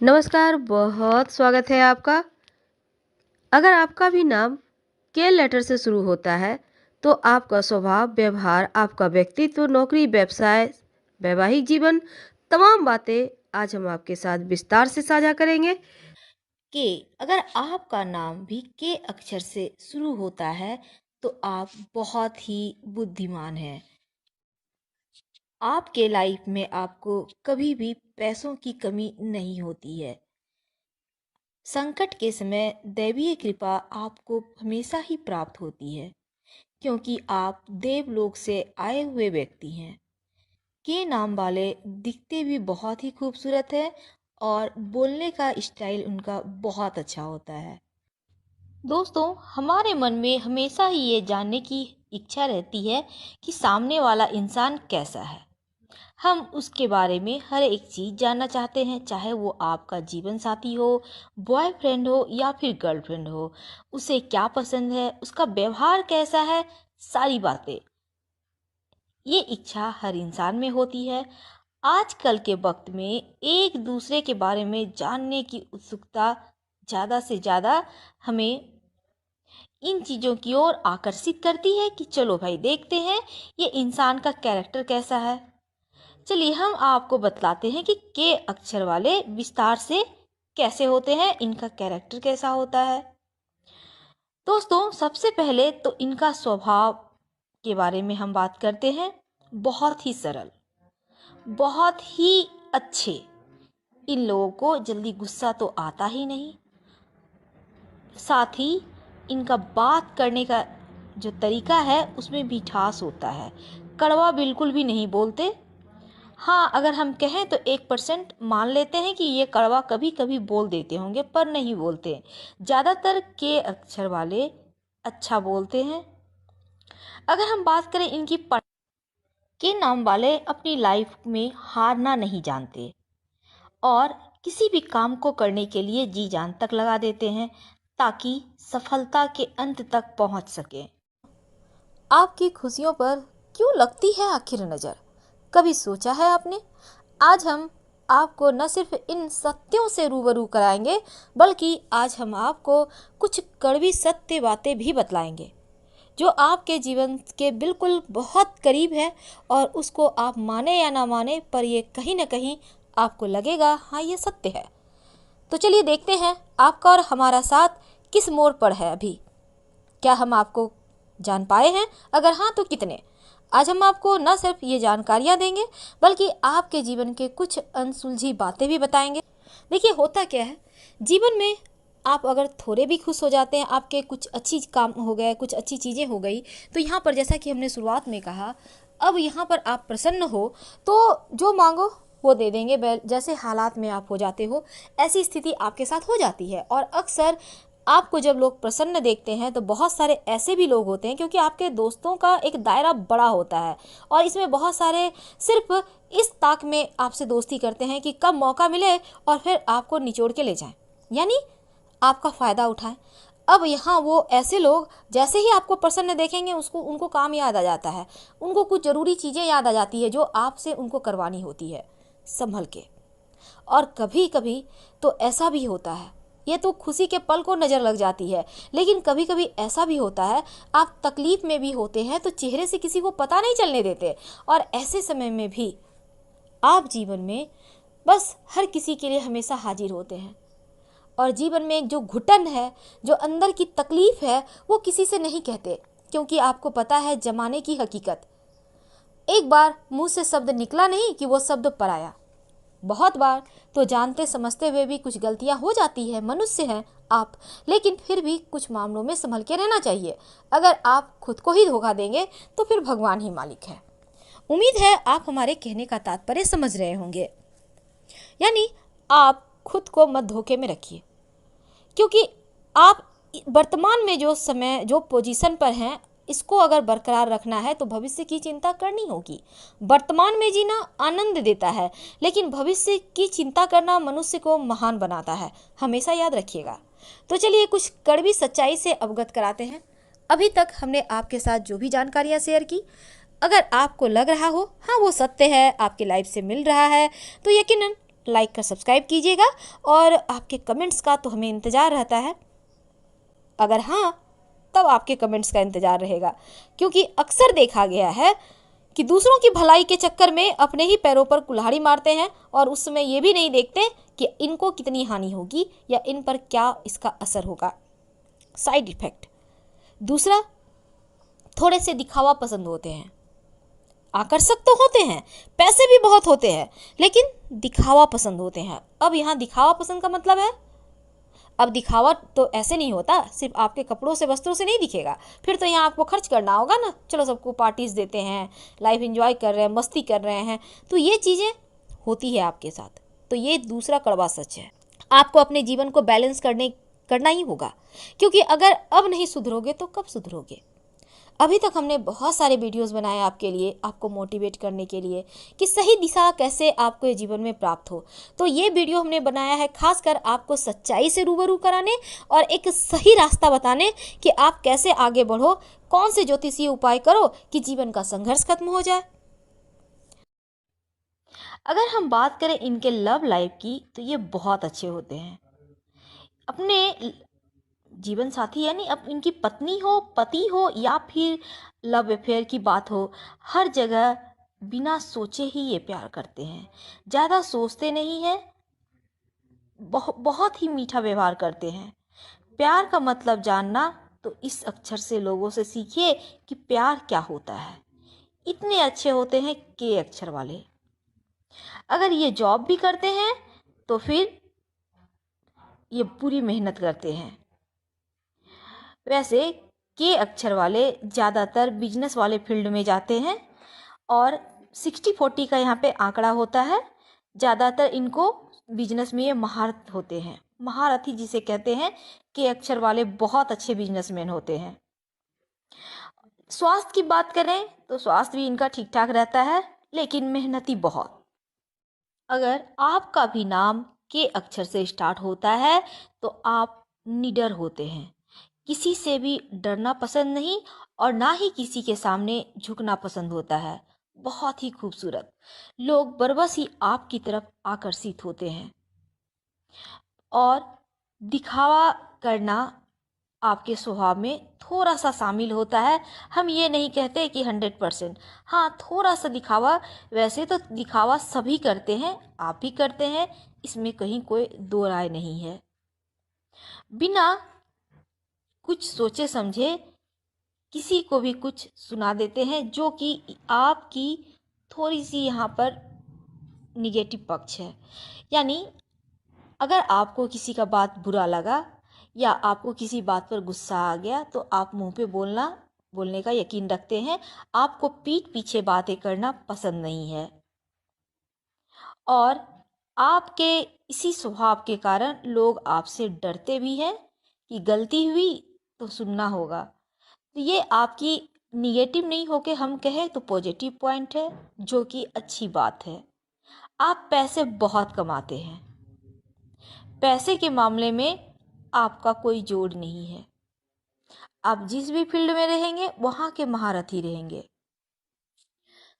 नमस्कार, बहुत स्वागत है आपका। अगर आपका भी नाम के लेटर से शुरू होता है, तो आपका स्वभाव, व्यवहार, आपका व्यक्तित्व, नौकरी, व्यवसाय, वैवाहिक जीवन, तमाम बातें आज हम आपके साथ विस्तार से साझा करेंगे। के अगर आपका नाम भी के अक्षर से शुरू होता है तो आप बहुत ही बुद्धिमान हैं। आपके लाइफ में आपको कभी भी पैसों की कमी नहीं होती है। संकट के समय दैवीय कृपा आपको हमेशा ही प्राप्त होती है, क्योंकि आप देवलोक से आए हुए व्यक्ति हैं। के नाम वाले दिखते भी बहुत ही खूबसूरत है और बोलने का स्टाइल उनका बहुत अच्छा होता है। दोस्तों, हमारे मन में हमेशा ही ये जानने की इच्छा रहती है कि सामने वाला इंसान कैसा है। हम उसके बारे में हर एक चीज़ जानना चाहते हैं, चाहे वो आपका जीवन साथी हो, बॉयफ्रेंड हो या फिर गर्लफ्रेंड हो। उसे क्या पसंद है, उसका व्यवहार कैसा है, सारी बातें। ये इच्छा हर इंसान में होती है। आजकल के वक्त में एक दूसरे के बारे में जानने की उत्सुकता ज़्यादा से ज़्यादा हमें इन चीज़ों की ओर आकर्षित करती है कि चलो भाई देखते हैं ये इंसान का कैरेक्टर कैसा है। चलिए हम आपको बतलाते हैं कि के अक्षर वाले विस्तार से कैसे होते हैं, इनका कैरेक्टर कैसा होता है। दोस्तों, सबसे पहले तो इनका स्वभाव के बारे में हम बात करते हैं। बहुत ही सरल, बहुत ही अच्छे। इन लोगों को जल्दी गुस्सा तो आता ही नहीं। साथ ही इनका बात करने का जो तरीका है उसमें मिठास होता है। कड़वा बिल्कुल भी नहीं बोलते। हाँ, अगर हम कहें तो 1% मान लेते हैं कि ये कड़वा कभी कभी बोल देते होंगे, पर नहीं बोलते। ज़्यादातर के अक्षर वाले अच्छा बोलते हैं। अगर हम बात करें इनकी के नाम वाले अपनी लाइफ में हारना नहीं जानते और किसी भी काम को करने के लिए जी जान तक लगा देते हैं ताकि सफलता के अंत तक पहुंच सके। आपकी खुशियों पर क्यों लगती है आखिर नज़र? कभी सोचा है आपने? आज हम आपको न सिर्फ इन सत्यों से रूबरू कराएंगे, बल्कि आज हम आपको कुछ कड़वी सत्य बातें भी बतलाएंगे जो आपके जीवन के बिल्कुल बहुत करीब है। और उसको आप माने या ना माने, पर ये कहीं ना कहीं आपको लगेगा हाँ ये सत्य है। तो चलिए देखते हैं आपका और हमारा साथ किस मोड़ पर है अभी। क्या हम आपको जान पाए हैं? अगर हाँ तो कितने? आज हम आपको न सिर्फ ये जानकारियाँ देंगे, बल्कि आपके जीवन के कुछ अनसुलझी बातें भी बताएंगे। देखिए होता क्या है जीवन में, आप अगर थोड़े भी खुश हो जाते हैं, आपके कुछ अच्छी काम हो गए, कुछ अच्छी चीज़ें हो गई, तो यहाँ पर जैसा कि हमने शुरुआत में कहा, अब यहाँ पर आप प्रसन्न हो तो जो मांगो वो दे देंगे। जैसे हालात में आप हो जाते हो, ऐसी स्थिति आपके साथ हो जाती है। और अक्सर आपको जब लोग प्रसन्न देखते हैं तो बहुत सारे ऐसे भी लोग होते हैं, क्योंकि आपके दोस्तों का एक दायरा बड़ा होता है और इसमें बहुत सारे सिर्फ इस ताक में आपसे दोस्ती करते हैं कि कब मौका मिले और फिर आपको निचोड़ के ले जाएं, यानी आपका फ़ायदा उठाएं। अब यहाँ वो ऐसे लोग जैसे ही आपको प्रसन्न देखेंगे, उसको उनको काम याद आ जाता है, उनको कुछ ज़रूरी चीज़ें याद आ जाती है जो आपसे उनको करवानी होती है संभल के। और कभी कभी तो ऐसा भी होता है, ये तो खुशी के पल को नज़र लग जाती है, लेकिन कभी कभी ऐसा भी होता है आप तकलीफ़ में भी होते हैं तो चेहरे से किसी को पता नहीं चलने देते। और ऐसे समय में भी आप जीवन में बस हर किसी के लिए हमेशा हाजिर होते हैं। और जीवन में एक जो घुटन है, जो अंदर की तकलीफ़ है, वो किसी से नहीं कहते, क्योंकि आपको पता है जमाने की हकीकत। एक बार मुंह से शब्द निकला नहीं कि वो शब्द पराया। बहुत बार तो जानते समझते हुए भी कुछ गलतियां हो जाती है, मनुष्य हैं आप। लेकिन फिर भी कुछ मामलों में संभल के रहना चाहिए। अगर आप खुद को ही धोखा देंगे तो फिर भगवान ही मालिक है। उम्मीद है आप हमारे कहने का तात्पर्य समझ रहे होंगे। यानी आप खुद को मत धोखे में रखिए, क्योंकि आप वर्तमान में जो समय जो पोजीशन पर हैं, इसको अगर बरकरार रखना है तो भविष्य की चिंता करनी होगी। वर्तमान में जीना आनंद देता है, लेकिन भविष्य की चिंता करना मनुष्य को महान बनाता है, हमेशा याद रखिएगा। तो चलिए कुछ कड़वी सच्चाई से अवगत कराते हैं। अभी तक हमने आपके साथ जो भी जानकारियाँ शेयर की, अगर आपको लग रहा हो हाँ वो सत्य है, आपकी लाइफ से मिल रहा है, तो यकीनन लाइक कर सब्सक्राइब कीजिएगा और आपके कमेंट्स का तो हमें इंतज़ार रहता है। अगर हाँ, तब आपके कमेंट्स का इंतज़ार रहेगा, क्योंकि अक्सर देखा गया है कि दूसरों की भलाई के चक्कर में अपने ही पैरों पर कुल्हाड़ी मारते हैं और उस समय ये भी नहीं देखते कि इनको कितनी हानि होगी या इन पर क्या इसका असर होगा, साइड इफेक्ट। दूसरा, थोड़े से दिखावा पसंद होते हैं। आकर्षक तो होते हैं, पैसे भी बहुत होते हैं, लेकिन दिखावा पसंद होते हैं। अब यहाँ दिखावा पसंद का मतलब है, अब दिखावा तो ऐसे नहीं होता, सिर्फ आपके कपड़ों से वस्त्रों से नहीं दिखेगा। फिर तो यहाँ आपको खर्च करना होगा ना, चलो सबको पार्टीज देते हैं, लाइफ एंजॉय कर रहे हैं, मस्ती कर रहे हैं, तो ये चीज़ें होती है आपके साथ। तो ये दूसरा कड़वा सच है। आपको अपने जीवन को बैलेंस करना ही होगा, क्योंकि अगर अब नहीं सुधरोगे तो कब सुधरोगे। अभी तक हमने बहुत सारे वीडियोस बनाए आपके लिए, आपको मोटिवेट करने के लिए कि सही दिशा कैसे आपको ये जीवन में प्राप्त हो। तो ये वीडियो हमने बनाया है खासकर आपको सच्चाई से रूबरू कराने और एक सही रास्ता बताने कि आप कैसे आगे बढ़ो, कौन से ज्योतिषीय उपाय करो कि जीवन का संघर्ष खत्म हो जाए। अगर हम बात करें इनके लव लाइफ की, तो ये बहुत अच्छे होते हैं। अपने जीवन साथी यानी अब इनकी पत्नी हो, पति हो या फिर लव अफेयर की बात हो, हर जगह बिना सोचे ही ये प्यार करते हैं। ज़्यादा सोचते नहीं हैं, बहुत ही मीठा व्यवहार करते हैं। प्यार का मतलब जानना तो इस अक्षर से लोगों से सीखिए कि प्यार क्या होता है। इतने अच्छे होते हैं के अक्षर वाले। अगर ये जॉब भी करते हैं तो फिर ये पूरी मेहनत करते हैं। वैसे के अक्षर वाले ज़्यादातर बिजनेस वाले फील्ड में जाते हैं और 60-40 का यहाँ पे आंकड़ा होता है। ज़्यादातर इनको बिजनेस में ये महारत होते हैं, महारथी जिसे कहते हैं। के अक्षर वाले बहुत अच्छे बिजनेसमैन होते हैं। स्वास्थ्य की बात करें तो स्वास्थ्य भी इनका ठीक ठाक रहता है, लेकिन मेहनती बहुत। अगर आपका भी नाम के अक्षर से स्टार्ट होता है तो आप निडर होते हैं, किसी से भी डरना पसंद नहीं और ना ही किसी के सामने झुकना पसंद होता है। बहुत ही खूबसूरत लोग बरबस ही आपकी तरफ आकर्षित होते हैं और दिखावा करना आपके स्वभाव में थोड़ा सा शामिल होता है। हम ये नहीं कहते कि 100%, हाँ थोड़ा सा दिखावा। वैसे तो दिखावा सभी करते हैं, आप भी करते हैं, इसमें कहीं कोई दो राय नहीं है। बिना कुछ सोचे समझे किसी को भी कुछ सुना देते हैं, जो कि आपकी थोड़ी सी यहाँ पर निगेटिव पक्ष है। यानी अगर आपको किसी का बात बुरा लगा या आपको किसी बात पर गुस्सा आ गया तो आप मुंह पे बोलने का यकीन रखते हैं। आपको पीठ पीछे बातें करना पसंद नहीं है और आपके इसी स्वभाव के कारण लोग आपसे डरते भी हैं कि गलती हुई तो सुनना होगा। तो ये आपकी निगेटिव नहीं होके हम कहें तो पॉजिटिव पॉइंट है, जो कि अच्छी बात है। आप पैसे बहुत कमाते हैं, पैसे के मामले में आपका कोई जोड़ नहीं है। आप जिस भी फील्ड में रहेंगे वहाँ के महारथी रहेंगे।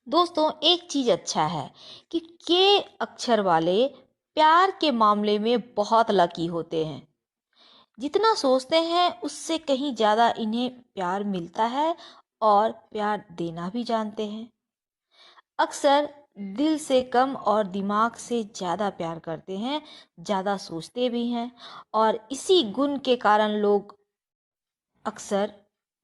दोस्तों एक चीज अच्छा है कि के अक्षर वाले प्यार के मामले में बहुत लकी होते हैं। जितना सोचते हैं उससे कहीं ज़्यादा इन्हें प्यार मिलता है और प्यार देना भी जानते हैं। अक्सर दिल से कम और दिमाग से ज़्यादा प्यार करते हैं, ज़्यादा सोचते भी हैं और इसी गुण के कारण लोग अक्सर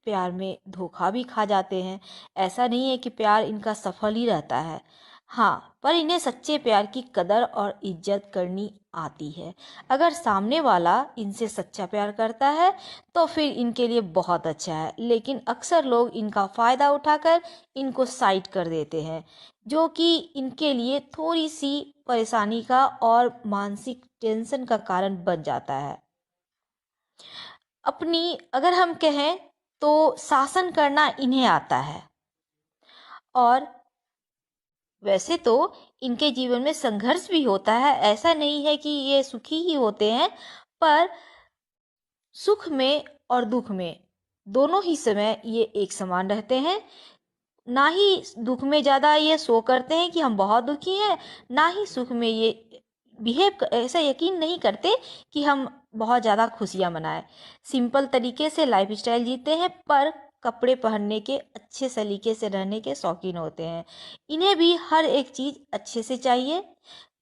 प्यार में धोखा भी खा जाते हैं। ऐसा नहीं है कि प्यार इनका सफल ही रहता है, हाँ, पर इन्हें सच्चे प्यार की कदर और इज्जत करनी आती है। अगर सामने वाला इनसे सच्चा प्यार करता है तो फिर इनके लिए बहुत अच्छा है, लेकिन अक्सर लोग इनका फ़ायदा उठाकर इनको साइड कर देते हैं, जो कि इनके लिए थोड़ी सी परेशानी का और मानसिक टेंशन का कारण बन जाता है। अपनी अगर हम कहें तो शासन करना इन्हें आता है और वैसे तो इनके जीवन में संघर्ष भी होता है। ऐसा नहीं है कि ये सुखी ही होते हैं, पर सुख में और दुख में दोनों ही समय ये एक समान रहते हैं। ना ही दुख में ज़्यादा ये शो करते हैं कि हम बहुत दुखी हैं, ना ही सुख में ये ऐसा यकीन नहीं करते कि हम बहुत ज़्यादा खुशियाँ मनाएं। सिंपल तरीके से लाइफस्टाइल जीते हैं, पर कपड़े पहनने के, अच्छे सलीके से रहने के शौकीन होते हैं। इन्हें भी हर एक चीज़ अच्छे से चाहिए।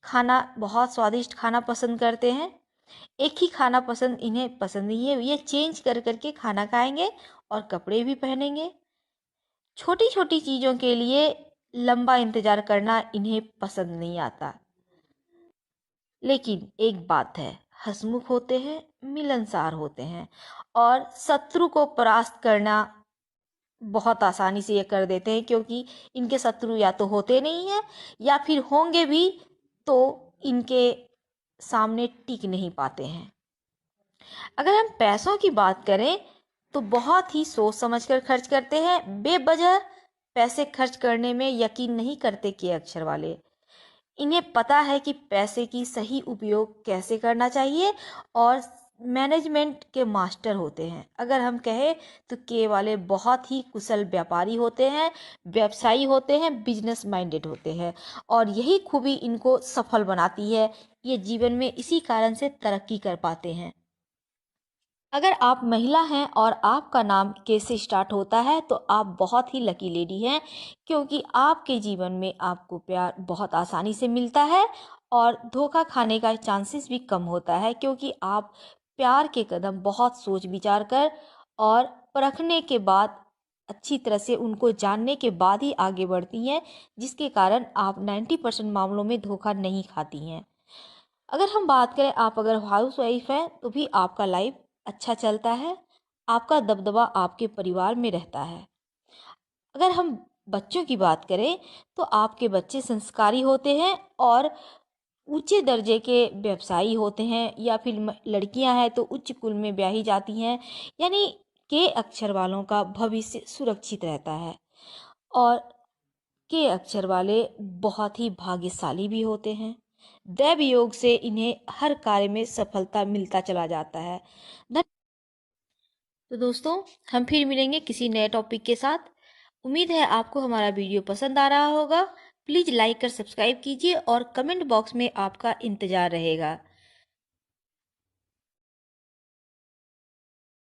खाना, बहुत स्वादिष्ट खाना पसंद करते हैं। एक ही खाना पसंद इन्हें पसंद नहीं है, ये चेंज कर करके खाना खाएंगे और कपड़े भी पहनेंगे। छोटी छोटी चीज़ों के लिए लंबा इंतज़ार करना इन्हें पसंद नहीं आता। लेकिन एक बात है, हंसमुख होते हैं, मिलनसार होते हैं, और शत्रु को परास्त करना बहुत आसानी से ये कर देते हैं, क्योंकि इनके शत्रु या तो होते नहीं हैं, या फिर होंगे भी तो इनके सामने टिक नहीं पाते हैं। अगर हम पैसों की बात करें तो बहुत ही सोच समझकर खर्च करते हैं। बेवजह पैसे खर्च करने में यकीन नहीं करते के अक्षर वाले। इन्हें पता है कि पैसे की सही उपयोग कैसे करना चाहिए, और मैनेजमेंट के मास्टर होते हैं। अगर हम कहें तो के वाले बहुत ही कुशल व्यापारी होते हैं, व्यवसायी होते हैं, बिजनेस माइंडेड होते हैं, और यही खूबी इनको सफल बनाती है। ये जीवन में इसी कारण से तरक्की कर पाते हैं। अगर आप महिला हैं और आपका नाम के से स्टार्ट होता है तो आप बहुत ही लकी लेडी हैं, क्योंकि आपके जीवन में आपको प्यार बहुत आसानी से मिलता है, और धोखा खाने का चांसेस भी कम होता है, क्योंकि आप प्यार के कदम बहुत सोच विचार कर और परखने के बाद, अच्छी तरह से उनको जानने के बाद ही आगे बढ़ती हैं, जिसके कारण आप 90% मामलों में धोखा नहीं खाती हैं। अगर हम बात करें, आप अगर हाउस वाइफ हैं तो भी आपका लाइफ अच्छा चलता है, आपका दबदबा आपके परिवार में रहता है। अगर हम बच्चों की बात करें तो आपके बच्चे संस्कारी होते हैं और ऊंचे दर्जे के व्यवसायी होते हैं, या फिर लड़कियां हैं तो उच्च कुल में ब्याही जाती हैं। यानी के अक्षर वालों का भविष्य सुरक्षित रहता है, और के अक्षर वाले बहुत ही भाग्यशाली भी होते हैं। दैव योग से इन्हें हर कार्य में सफलता मिलता चला जाता है। तो दोस्तों, हम फिर मिलेंगे किसी नए टॉपिक के साथ। उम्मीद है आपको हमारा वीडियो पसंद आ रहा होगा। प्लीज़ लाइक कर सब्सक्राइब कीजिए, और कमेंट बॉक्स में आपका इंतज़ार रहेगा।